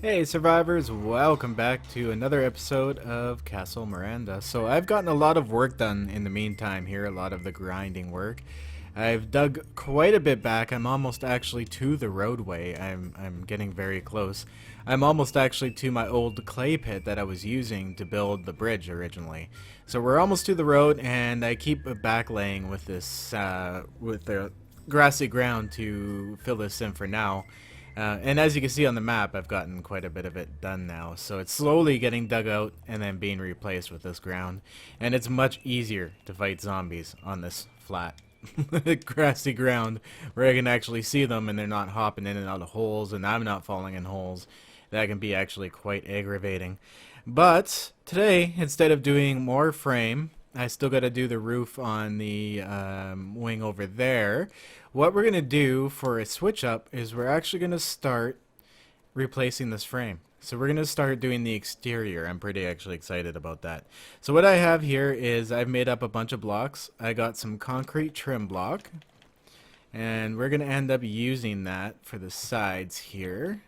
Hey survivors, welcome back to another episode of Castle Miranda. So I've gotten a lot of work done in the meantime here, a lot of the grinding work. I've dug quite a bit back. I'm almost actually to the roadway. I'm getting very close. I'm almost actually to my old clay pit that I was using to build the bridge originally. So we're almost to the road, and I keep backlaying with this with the grassy ground to fill this in for now. And as you can see on the map, I've gotten quite a bit of it done now. So it's slowly getting dug out and then being replaced with this ground. And it's much easier to fight zombies on this flat, grassy ground where I can actually see them and they're not hopping in and out of holes and I'm not falling in holes. That can be actually quite aggravating. But today, instead of doing more frame, I still got to do the roof on the wing over there. What we're going to do for a switch up is we're actually going to start replacing this frame. So we're going to start doing the exterior. I'm pretty actually excited about that. So what I have here is I've made up a bunch of blocks. I got some concrete trim block. And we're going to end up using that for the sides here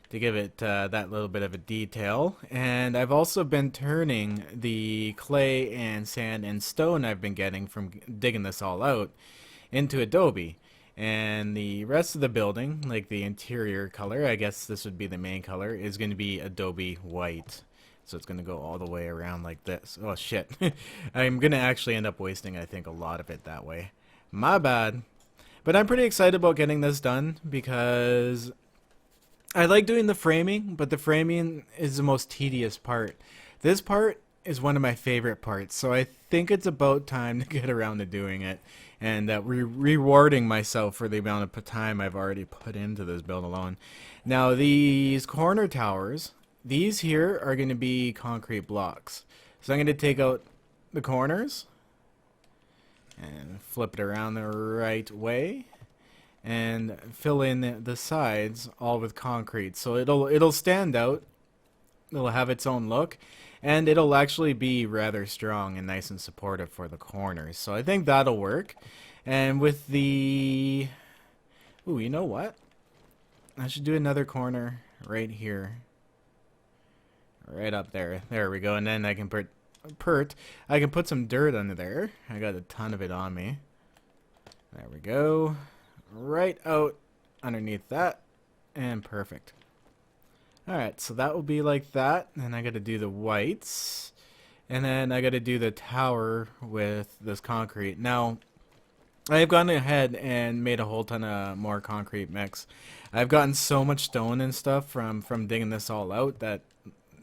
to give it that little bit of a detail. And I've also been turning the clay and sand and stone I've been getting from digging this all out into adobe. And the rest of the building, like the interior color, I guess this would be the main color, is going to be adobe white. So it's going to go all the way around like this. Oh shit. I'm going to actually end up wasting, I think, a lot of it that way. My bad. But I'm pretty excited about getting this done because I like doing the framing, but the framing is the most tedious part. This part is one of my favorite parts, so I think it's about time to get around to doing it and rewarding myself for the amount of time I've already put into this build alone. Now, these corner towers, these here are going to be concrete blocks. So I'm going to take out the corners and flip it around the right way and fill in the sides all with concrete, so it'll stand out. It'll have its own look, and it'll actually be rather strong and nice and supportive for the corners. So I think that'll work. And with the ooh, you know what? I should do another corner right here, right up there. There we go. And then I can I can put some dirt under there. I got a ton of it on me. There we go. Right out underneath that, and perfect. Alright, so that will be like that, and I gotta do the whites, and then I gotta do the tower with this concrete. Now, I've gone ahead and made a whole ton of more concrete mix. I've gotten so much stone and stuff from digging this all out that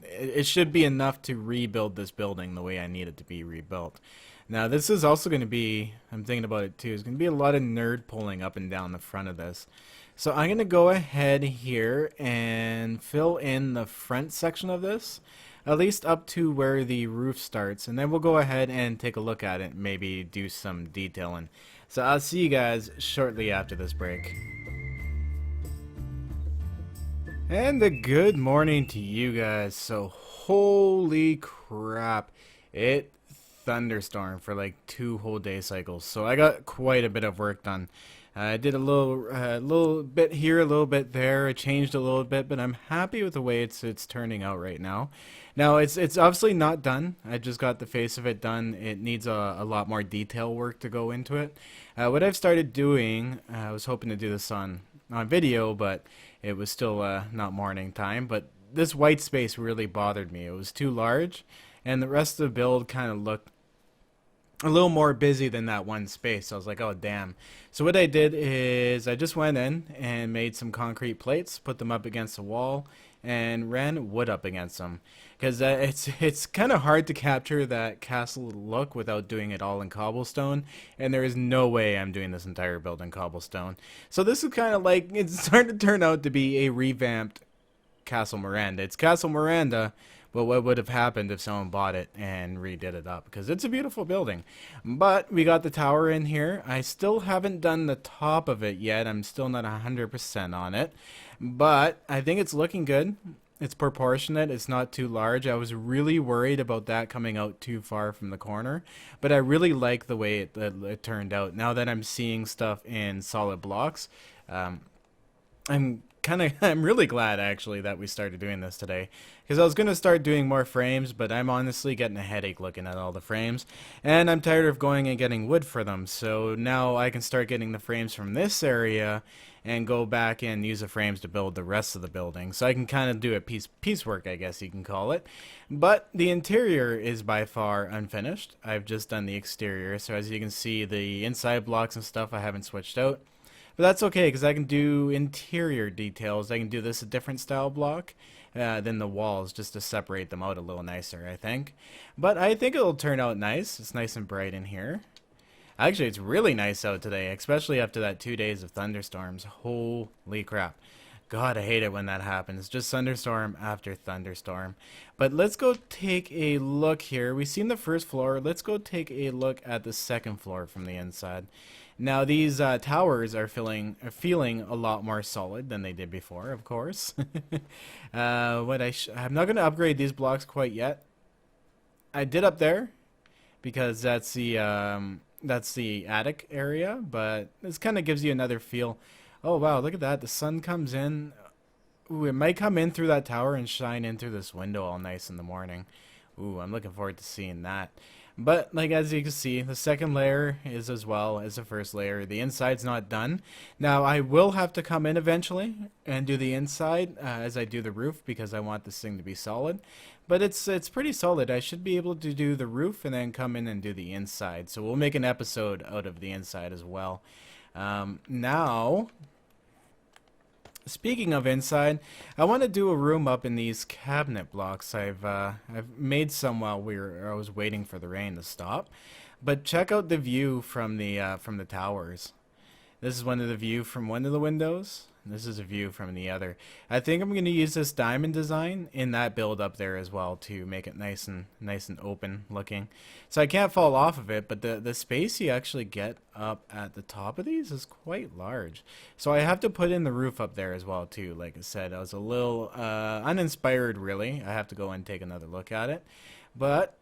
it should be enough to rebuild this building the way I need it to be rebuilt. Now this is also going to be, I'm thinking about it too, it's going to be a lot of nerd pulling up and down the front of this. So I'm going to go ahead here and fill in the front section of this, at least up to where the roof starts, and then we'll go ahead and take a look at it and maybe do some detailing. So I'll see you guys shortly after this break. And a good morning to you guys. So holy crap, it thunderstorm for like 2 whole day cycles. So I got quite a bit of work done. I did a little bit here, a little bit there. I changed a little bit, but I'm happy with the way it's turning out right now. Now it's obviously not done. I just got the face of it done. It needs a lot more detail work to go into it. What I've started doing, I was hoping to do this on video, but it was still not morning time. But this white space really bothered me. It was too large, and the rest of the build kind of looked a little more busy than that one space. So I was like, oh damn. So what I did is I just went in and made some concrete plates, put them up against the wall, and ran wood up against them. Because it's kind of hard to capture that castle look without doing it all in cobblestone, and there is no way I'm doing this entire build in cobblestone. So this is kind of like, it's starting to turn out to be a revamped Castle Miranda. It's Castle Miranda, but what would have happened if someone bought it and redid it up? Because it's a beautiful building. But we got the tower in here. I still haven't done the top of it yet. I'm still not 100% on it. But I think it's looking good. It's proportionate. It's not too large. I was really worried about that coming out too far from the corner. But I really like the way it turned out. Now that I'm seeing stuff in solid blocks, I'm I'm really glad actually that we started doing this today, because I was gonna start doing more frames, but I'm honestly getting a headache looking at all the frames, and I'm tired of going and getting wood for them. So now I can start getting the frames from this area and go back and use the frames to build the rest of the building. So I can kind of do a piecework, I guess you can call it. But the interior is by far unfinished. I've just done the exterior, so as you can see, the inside blocks and stuff I haven't switched out. But that's okay, because I can do interior details. I can do this a different style block than the walls, just to separate them out a little nicer, I think. But I think it'll turn out nice. It's nice and bright in here. Actually, it's really nice out today, especially after that 2 days of thunderstorms. Holy crap. God, I hate it when that happens. Just thunderstorm after thunderstorm. But let's go take a look here. We've seen the first floor. Let's go take a look at the second floor from the inside. Now, these towers are feeling a lot more solid than they did before, of course. I'm not going to upgrade these blocks quite yet. I did up there because that's the attic area, but this kind of gives you another feel. Oh wow, look at that. The sun comes in. Ooh, it might come in through that tower and shine in through this window all nice in the morning. Ooh, I'm looking forward to seeing that. But like, as you can see, the second layer is as well as the first layer. The inside's not done. Now I will have to come in eventually and do the inside as I do the roof, because I want this thing to be solid. But it's pretty solid. I should be able to do the roof and then come in and do the inside. So we'll make an episode out of the inside as well. Now, speaking of inside, I want to do a room up in these cabinet blocks. I've made some while I was waiting for the rain to stop. But check out the view from the towers. This is one of the view from one of the windows. This is a view from the other. I think I'm going to use this diamond design in that build up there as well to make it nice and open looking. So I can't fall off of it, but the space you actually get up at the top of these is quite large. So I have to put in the roof up there as well too. Like I said, I was a little uninspired really. I have to go and take another look at it. But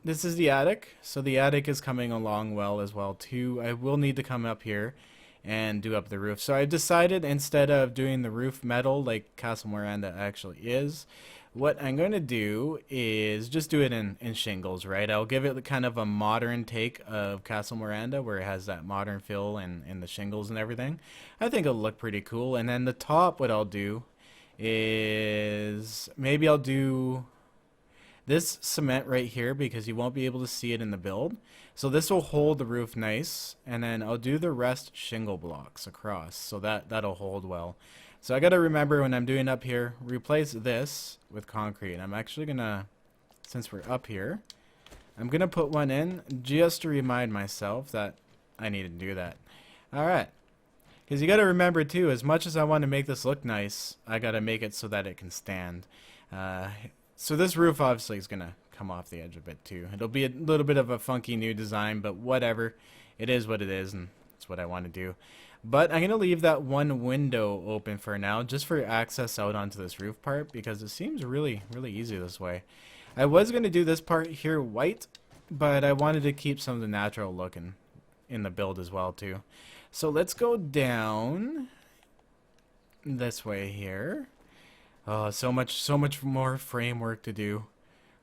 this is the attic. So the attic is coming along well as well too. I will need to come up here and do up the roof. So I've decided, instead of doing the roof metal like Castle Miranda actually is, what I'm going to do is just do it in shingles, right? I'll give it kind of a modern take of Castle Miranda, where it has that modern feel and the shingles and everything. I think it'll look pretty cool. And then the top, what I'll do is maybe I'll do this cement right here, because you won't be able to see it in the build. So this will hold the roof nice, and then I'll do the rest shingle blocks across, so that'll hold well. So I gotta remember, when I'm doing up here, replace this with concrete. I'm actually gonna, since we're up here, I'm gonna put one in just to remind myself that I need to do that. Alright. Because you gotta remember too, as much as I want to make this look nice, I gotta make it so that it can stand. So this roof obviously is gonna come off the edge a bit too. It'll be a little bit of a funky new design, but whatever. It is what it is, and it's what I want to do. But I'm gonna leave that one window open for now, just for access out onto this roof part, because it seems really easy this way. I was gonna do this part here white, but I wanted to keep some of the natural look in the build as well too. So let's go down this way here. Oh, so much more framework to do.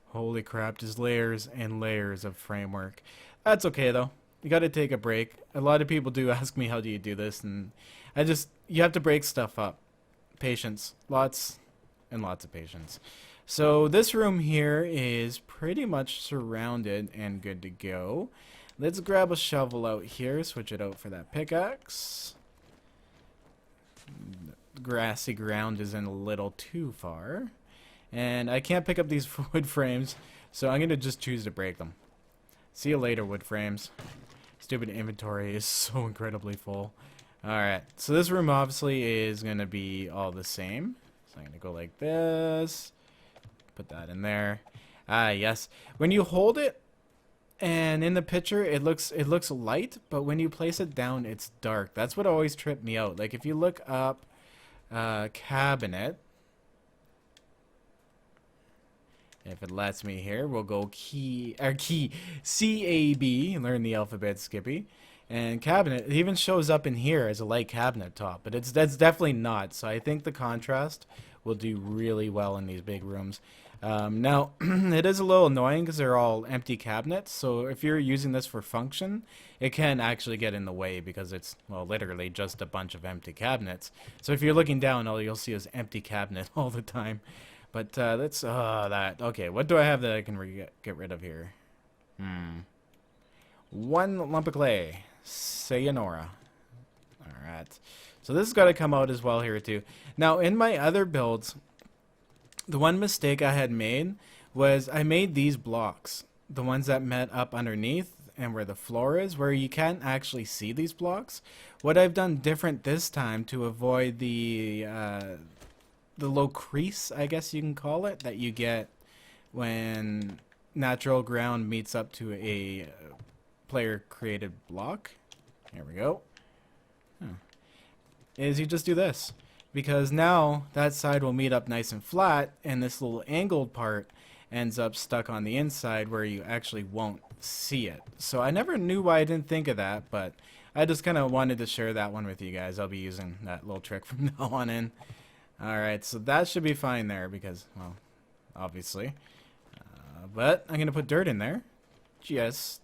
Holy crap, just layers and layers of framework. That's okay though. You gotta take a break. A lot of people do ask me, how do you do this? And you have to break stuff up. Patience. Lots and lots of patience. So this room here is pretty much surrounded and good to go. Let's grab a shovel out here, switch it out for that pickaxe. The grassy ground isn't a little too far. And I can't pick up these wood frames, so I'm going to just choose to break them. See you later, wood frames. Stupid inventory is so incredibly full. Alright, so this room obviously is going to be all the same. So I'm going to go like this. Put that in there. Ah, yes. When you hold it, and in the picture, it looks light, but when you place it down, it's dark. That's what always tripped me out. Like, if you look up cabinet, if it lets me here, we'll go C-A-B, learn the alphabet, Skippy. And cabinet, it even shows up in here as a light cabinet top, but that's definitely not. So I think the contrast will do really well in these big rooms. Now, it is a little annoying because they're all empty cabinets. So if you're using this for function, it can actually get in the way because it's, well, literally just a bunch of empty cabinets. So if you're looking down, all you'll see is empty cabinet all the time. But that's that. Okay, what do I have that I can get rid of here? One lump of clay. Sayonara. Alright. So this has got to come out as well here too. Now, in my other builds, the one mistake I had made was I made these blocks. The ones that met up underneath and where the floor is, where you can't actually see these blocks. What I've done different this time to avoid the low crease, I guess you can call it, that you get when natural ground meets up to a player created block. There we go. Is you just do this, because now that side will meet up nice and flat, and this little angled part ends up stuck on the inside where you actually won't see it. So I never knew why I didn't think of that, but I just kind of wanted to share that one with you guys. I'll be using that little trick from now on in. Alright, so that should be fine there because, well, obviously. But I'm going to put dirt in there just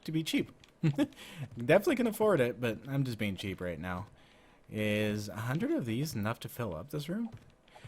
to be cheap. Definitely can afford it, but I'm just being cheap right now. Is 100 of these enough to fill up this room?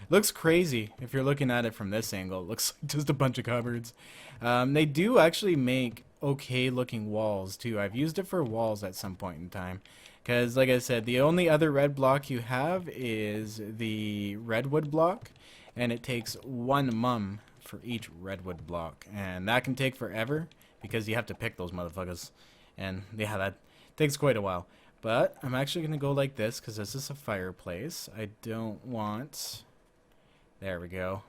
Looks crazy if you're looking at it from this angle. It looks like just a bunch of cupboards. They do actually make okay looking walls too. I've used it for walls at some point in time. Because like I said, the only other red block you have is the redwood block. And it takes 1 mum for each redwood block. And that can take forever because you have to pick those motherfuckers. And yeah, that takes quite a while. But I'm actually going to go like this because this is a fireplace. I don't want... There we go.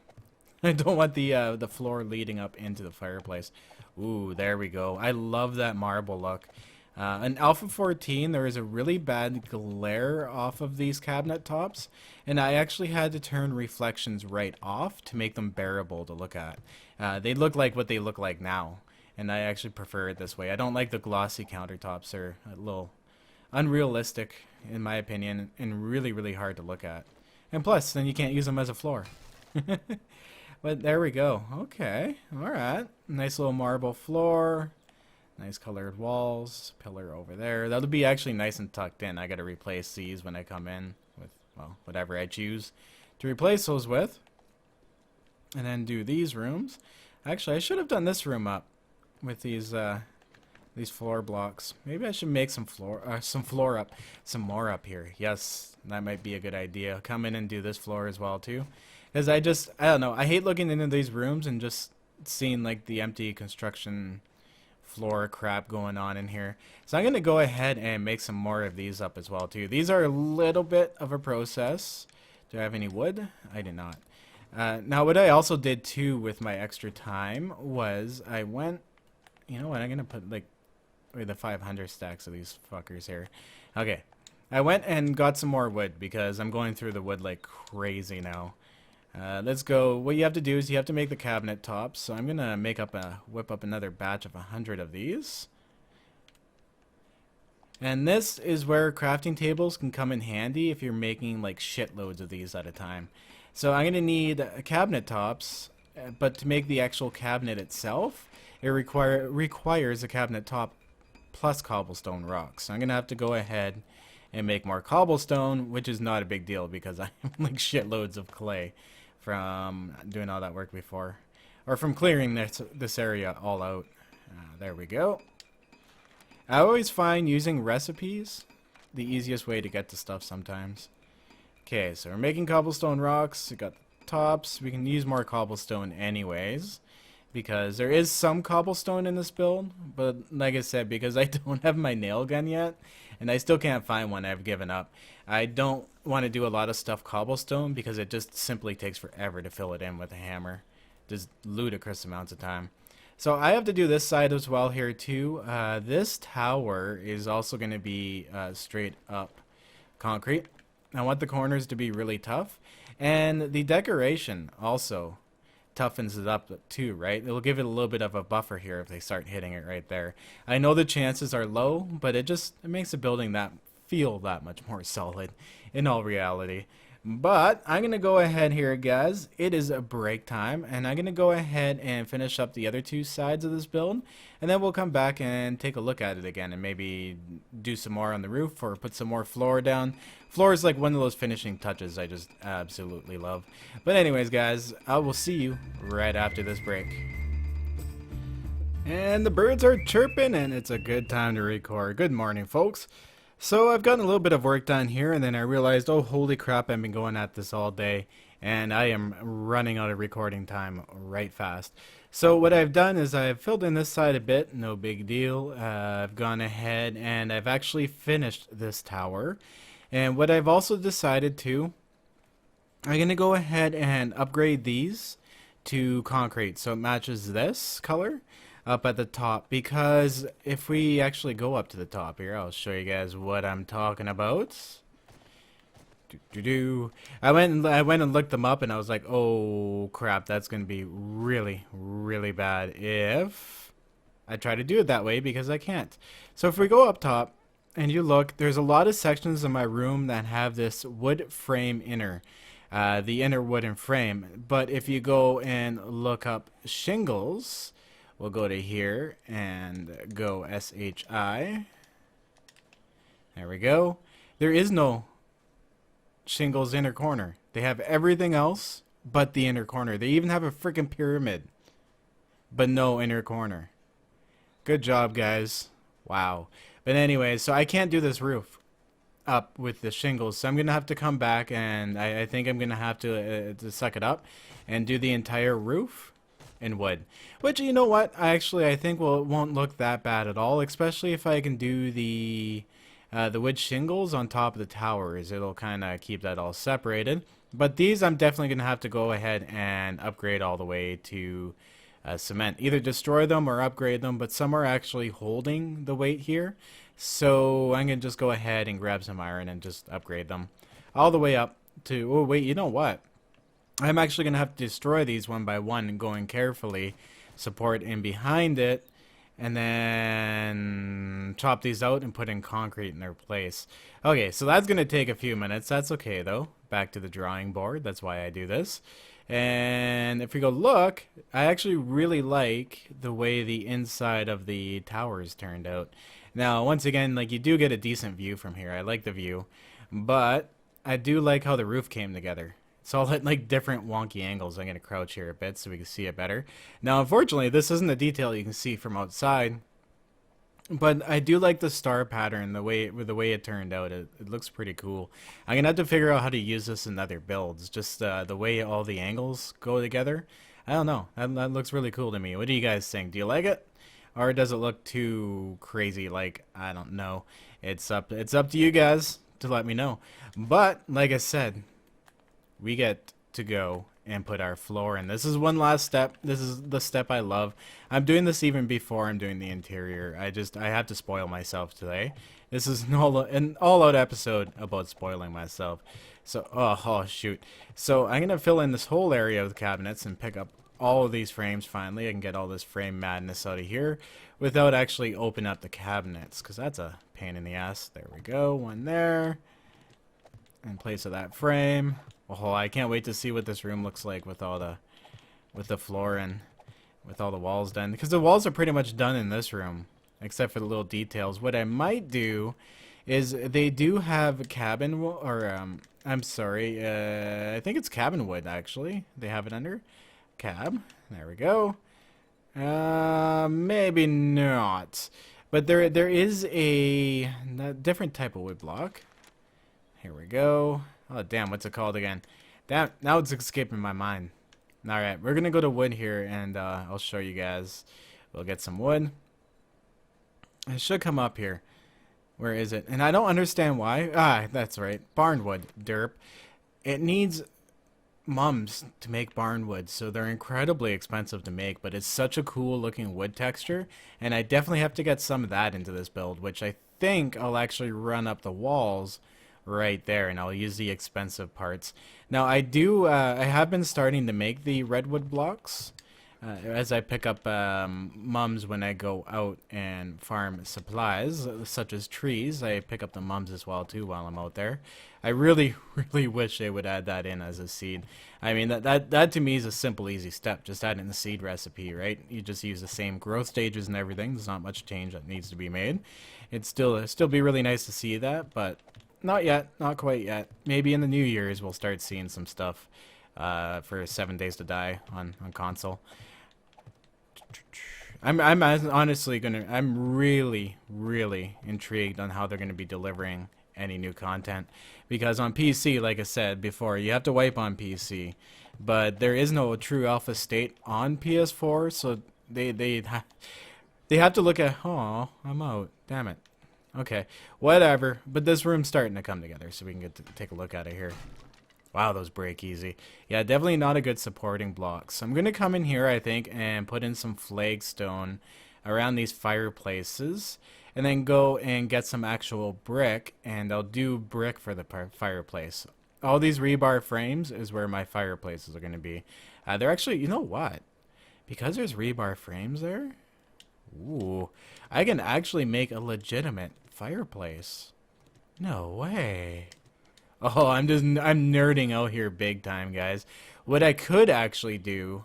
I don't want the floor leading up into the fireplace. Ooh, there we go. I love that marble look. In Alpha 14, there is a really bad glare off of these cabinet tops, and I actually had to turn reflections right off to make them bearable to look at. They look like what they look like now, and I actually prefer it this way. I don't like the glossy countertops. They're a little unrealistic, in my opinion, and really, really hard to look at. And plus, then you can't use them as a floor. But there we go. Okay, alright. Nice little marble floor. Nice colored walls. Pillar over there. That'll be actually nice and tucked in. I gotta replace these when I come in with, well, whatever I choose to replace those with. And then do these rooms. Actually, I should have done this room up with these floor blocks. Maybe I should make some more up here. Yes, that might be a good idea. Come in and do this floor as well too. Because I don't know, I hate looking into these rooms and just seeing like the empty construction floor crap going on in here. So I'm going to go ahead and make some more of these up as well too. These are a little bit of a process. Do I have any wood? I do not. Now what I also did too with my extra time was I went, you know what, I'm going to put like the 500 stacks of these fuckers here. Okay. I went and got some more wood because I'm going through the wood like crazy now. Let's go. What you have to do is you have to make the cabinet tops. So I'm going to whip up another batch of 100 of these. And this is where crafting tables can come in handy if you're making like shitloads of these at a time. So I'm going to need cabinet tops, but to make the actual cabinet itself, it requires a cabinet top plus cobblestone rocks. So I'm going to have to go ahead and make more cobblestone, which is not a big deal because I have like shitloads of clay from doing all that work before. Or from clearing this area all out. There we go. I always find using recipes the easiest way to get to stuff sometimes. Okay, so we're making cobblestone rocks. We got the tops. We can use more cobblestone anyways, because there is some cobblestone in this build, but like I said, because I don't have my nail gun yet, and I still can't find one, I've given up. I don't want to do a lot of stuff cobblestone because it just simply takes forever to fill it in with a hammer. Just ludicrous amounts of time. So I have to do this side as well here too. This tower is also going to be straight up concrete. I want the corners to be really tough. And the decoration also toughens it up too, right? It'll give it a little bit of a buffer here if they start hitting it right there. I know the chances are low, but it makes the building that feel that much more solid in all reality. But I'm going to go ahead here, guys. It is a break time, and I'm going to go ahead and finish up the other two sides of this build, and then we'll come back and take a look at it again and maybe do some more on the roof or put some more floor down. Floor is like one of those finishing touches I just absolutely love. But anyways, guys, I will see you right after this break. And the birds are chirping, and it's a good time to record. Good morning, folks. So I've gotten a little bit of work done here, and then I realized, oh holy crap, I've been going at this all day and I am running out of recording time right fast. So what I've done is I've filled in this side a bit, no big deal. I've gone ahead and I've actually finished this tower. And what I've also decided to, I'm going to go ahead and upgrade these to concrete so it matches this color up at the top, because if we actually go up to the top here, I'll show you guys what I'm talking about. I went and looked them up, and I was like, oh crap, that's gonna be really bad if I try to do it that way, because I can't. So if we go up top and you look, there's a lot of sections in my room that have this wood frame inner. The inner wooden frame. But if you go and look up shingles, we'll go to here and go SHI. There we go. There is no shingles inner corner. They have everything else but the inner corner. They even have a freaking pyramid, but no inner corner. Good job, guys. Wow. But anyways, so I can't do this roof up with the shingles, so I'm gonna have to come back, and I think I'm gonna have to suck it up and do the entire roof in wood, which, you know what, I think won't look that bad at all, especially if I can do the wood shingles on top of the towers. It'll kind of keep that all separated. But these I'm definitely gonna have to go ahead and upgrade all the way to cement. Either destroy them or upgrade them, but some are actually holding the weight here, so I'm gonna just go ahead and grab some iron and just upgrade them all the way up to, oh wait, you know what, I'm actually going to have to destroy these one by one and going carefully, support in behind it, and then chop these out and put in concrete in their place. Okay, so that's going to take a few minutes. That's okay though. Back to the drawing board. That's why I do this. And if we go look, I actually really like the way the inside of the towers turned out. Now, once again, like, you do get a decent view from here. I like the view, but I do like how the roof came together. It's all at like different wonky angles. I'm going to crouch here a bit so we can see it better. Now, unfortunately, this isn't a detail you can see from outside, but I do like the star pattern, the way it turned out. It looks pretty cool. I'm going to have to figure out how to use this in other builds. Just the way all the angles go together. I don't know. That looks really cool to me. What do you guys think? Do you like it? Or does it look too crazy? Like, I don't know. It's up to you guys to let me know. But, like I said, we get to go and put our floor in. This is one last step. This is the step I love. I'm doing this even before I'm doing the interior. I have to spoil myself today. This is an all-out episode about spoiling myself. So, oh shoot. So I'm gonna fill in this whole area with cabinets and pick up all of these frames. Finally, I can get all this frame madness out of here without actually opening up the cabinets, because that's a pain in the ass. There we go. One there in place of that frame. Oh, I can't wait to see what this room looks like with all the floor and with all the walls done, because the walls are pretty much done in this room except for the little details. What I might do is, they do have cabin I'm sorry, I think it's cabin wood actually. They have it under cab. There we go. Maybe not, but there is a different type of wood block. Here we go. Oh, damn, what's it called again? Damn, now it's escaping my mind. Alright, we're gonna go to wood here, and I'll show you guys. We'll get some wood. It should come up here. Where is it? And I don't understand why. Ah, that's right. Barnwood. Derp. It needs mums to make barnwood, so they're incredibly expensive to make, but it's such a cool looking wood texture, and I definitely have to get some of that into this build, which I think I'll actually run up the walls right there, and I'll use the expensive parts. Now I have been starting to make the redwood blocks as I pick up mums when I go out and farm supplies, such as trees. I pick up the mums as well too while I'm out there. I really, really wish they would add that in as a seed. I mean, that to me is a simple, easy step. Just add in the seed recipe, right? You just use the same growth stages and everything. There's not much change that needs to be made. It'd still be really nice to see that, but not yet, not quite yet. Maybe in the New Year's we'll start seeing some stuff for 7 Days to Die on console. I'm really, really intrigued on how they're gonna be delivering any new content, because on PC, like I said before, you have to wipe on PC, but there is no true alpha state on PS4, so they have to look at. Oh, I'm out. Damn it. Okay, whatever. But this room's starting to come together, so we can get to take a look at it here. Wow, those break easy. Yeah, definitely not a good supporting block. So I'm going to come in here, I think, and put in some flagstone around these fireplaces. And then go and get some actual brick, and I'll do brick for the fireplace. All these rebar frames is where my fireplaces are going to be. They're actually, you know what? Because there's rebar frames there, ooh, I can actually make a legitimate fireplace. No way. Oh, I'm nerding out here big time, guys. What I could actually do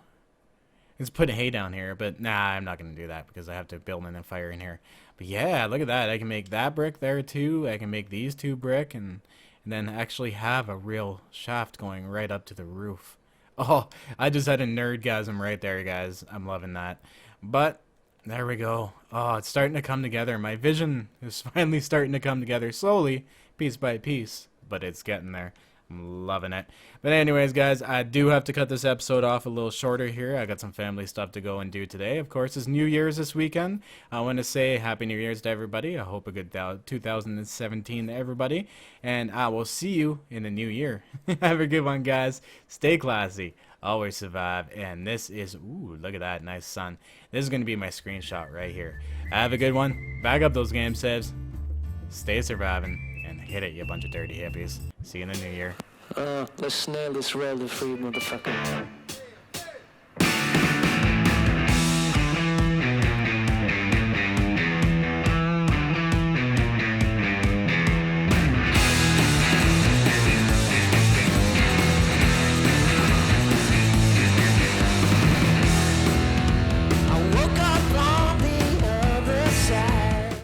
is put hay down here, but nah, I'm not gonna do that because I have to build in a fire in here. But yeah, look at that. I can make that brick there too. I can make these 2 brick and then actually have a real shaft going right up to the roof. Oh, I just had a nerdgasm right there, guys. I'm loving that. But there we go. Oh, it's starting to come together. My vision is finally starting to come together slowly, piece by piece, but it's getting there. I'm loving it. But anyways, guys, I do have to cut this episode off a little shorter here. I got some family stuff to go and do today. Of course, it's New Year's this weekend. I want to say Happy New Year's to everybody. I hope a good 2017 to everybody. And I will see you in the new year. Have a good one, guys. Stay classy. Always survive. And this is, ooh, look at that. Nice sun. This is going to be my screenshot right here. Have a good one. Back up those game saves. Stay surviving. And hit it, you bunch of dirty hippies. See you in the new year. Let's nail this rally free, motherfucker.